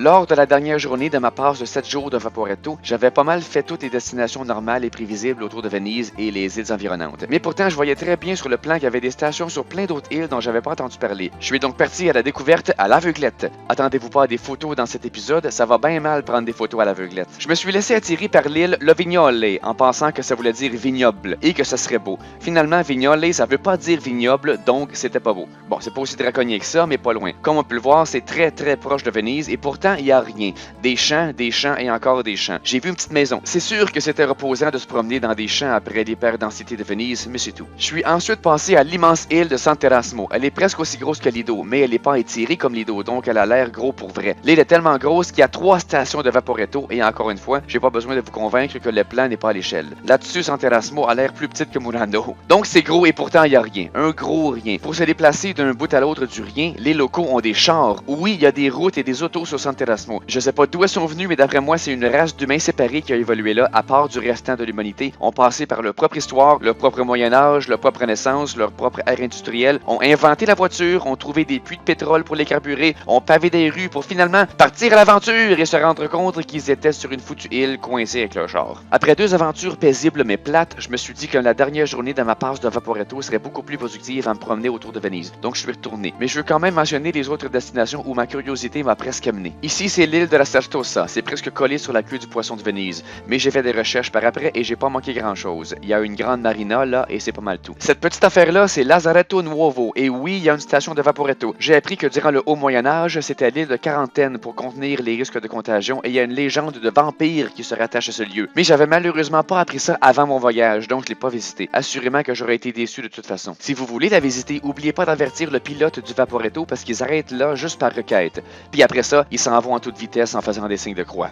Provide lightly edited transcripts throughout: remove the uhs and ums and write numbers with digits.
Lors de la dernière journée de ma passe de 7 jours de Vaporetto, j'avais pas mal fait toutes les destinations normales et prévisibles autour de Venise et les îles environnantes. Mais pourtant, je voyais très bien sur le plan qu'il y avait des stations sur plein d'autres îles dont j'avais pas entendu parler. Je suis donc parti à la découverte à l'aveuglette. Attendez-vous pas à des photos dans cet épisode, ça va bien mal prendre des photos à l'aveuglette. Je me suis laissé attirer par l'île Le Vignole en pensant que ça voulait dire vignoble et que ça serait beau. Finalement, Vignole, ça veut pas dire vignoble, donc c'était pas beau. Bon, c'est pas aussi draconien que ça, mais pas loin. Comme on peut le voir, c'est très proche de Venise et pourtant, il y a rien. Des champs et encore des champs. J'ai vu une petite maison. C'est sûr que c'était reposant de se promener dans des champs après l'hyper-densité de Venise, mais c'est tout. Je suis ensuite passé à l'immense île de Sant'Erasmo. Elle est presque aussi grosse que Lido, mais elle n'est pas étirée comme Lido, donc elle a l'air gros pour vrai. L'île est tellement grosse qu'il y a 3 stations de Vaporetto et encore une fois, j'ai pas besoin de vous convaincre que le plan n'est pas à l'échelle. Là-dessus, Sant'Erasmo a l'air plus petite que Murano. Donc c'est gros et pourtant il y a rien. Un gros rien. Pour se déplacer d'un bout à l'autre du rien, les locaux ont des chars. Oui, il y a des routes et des autos sur Sant'Erasmo. Je sais pas d'où elles sont venues, mais d'après moi, c'est une race d'humains séparés qui a évolué là, à part du restant de l'humanité, ont passé par leur propre histoire, leur propre Moyen-Âge, leur propre Renaissance, leur propre ère industrielle, ont inventé la voiture, ont trouvé des puits de pétrole pour les carburer, ont pavé des rues pour finalement partir à l'aventure et se rendre compte qu'ils étaient sur une foutue île coincée avec leur char. Après 2 aventures paisibles mais plates, je me suis dit que la dernière journée de ma passe de Vaporetto serait beaucoup plus productive à me promener autour de Venise. Donc je suis retourné. Mais je veux quand même mentionner les autres destinations où ma curiosité m'a presque amené. Ici, c'est l'île de la Certosa. C'est presque collé sur la queue du poisson de Venise. Mais j'ai fait des recherches par après et j'ai pas manqué grand-chose. Il y a une grande marina là et c'est pas mal tout. Cette petite affaire-là, c'est Lazaretto Nuovo. Et oui, il y a une station de Vaporetto. J'ai appris que durant le Haut Moyen-Âge, c'était l'île de quarantaine pour contenir les risques de contagion et il y a une légende de vampire qui se rattache à ce lieu. Mais j'avais malheureusement pas appris ça avant mon voyage, donc je l'ai pas visité. Assurément que j'aurais été déçu de toute façon. Si vous voulez la visiter, oubliez pas d'avertir le pilote du Vaporetto parce qu'ils arrêtent là juste par requête. Puis après ça, ils s'en vont en toute vitesse en faisant des signes de croix.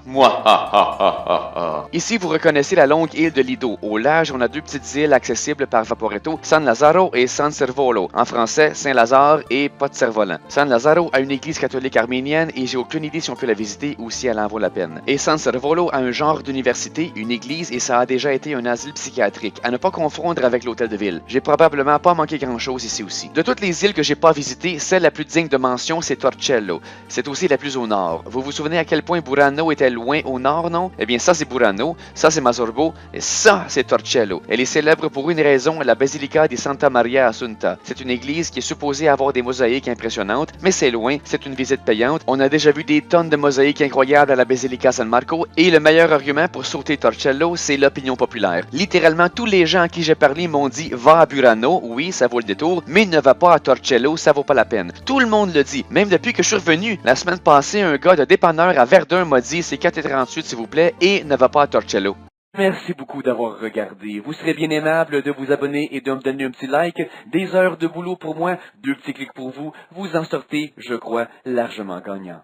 Ici, vous reconnaissez la longue île de Lido. Au large, on a 2 petites îles accessibles par Vaporetto, San Lazzaro et San Servolo. En français, Saint-Lazare et pas de cerf-volant. San Lazzaro a une église catholique arménienne et j'ai aucune idée si on peut la visiter ou si elle en vaut la peine. Et San Servolo a un genre d'université, une église et ça a déjà été un asile psychiatrique, à ne pas confondre avec l'hôtel de ville. J'ai probablement pas manqué grand-chose ici aussi. De toutes les îles que j'ai pas visitées, celle la plus digne de mention, c'est Torcello. C'est aussi la plus au nord. Vous vous souvenez à quel point Burano était loin au nord, non? Eh bien, ça c'est Burano, ça c'est Masorbo, et ça c'est Torcello. Elle est célèbre pour une raison, la Basilica di Santa Maria Assunta. C'est une église qui est supposée avoir des mosaïques impressionnantes, mais c'est loin, c'est une visite payante. On a déjà vu des tonnes de mosaïques incroyables à la Basilica San Marco, et le meilleur argument pour sauter Torcello, c'est l'opinion populaire. Littéralement, tous les gens à qui j'ai parlé m'ont dit « Va à Burano, oui, ça vaut le détour, mais ne va pas à Torcello, ça vaut pas la peine. » Tout le monde le dit, même depuis que je suis revenu. La semaine passée, un gars de dépanneur à Verdun m'a dit « C'est 4,38 s'il vous plaît, et ne va pas à Torcello. » Merci beaucoup d'avoir regardé. Vous serez bien aimable de vous abonner et de me donner un petit like. Des heures de boulot pour moi, 2 petits clics pour vous. Vous en sortez, je crois, largement gagnant.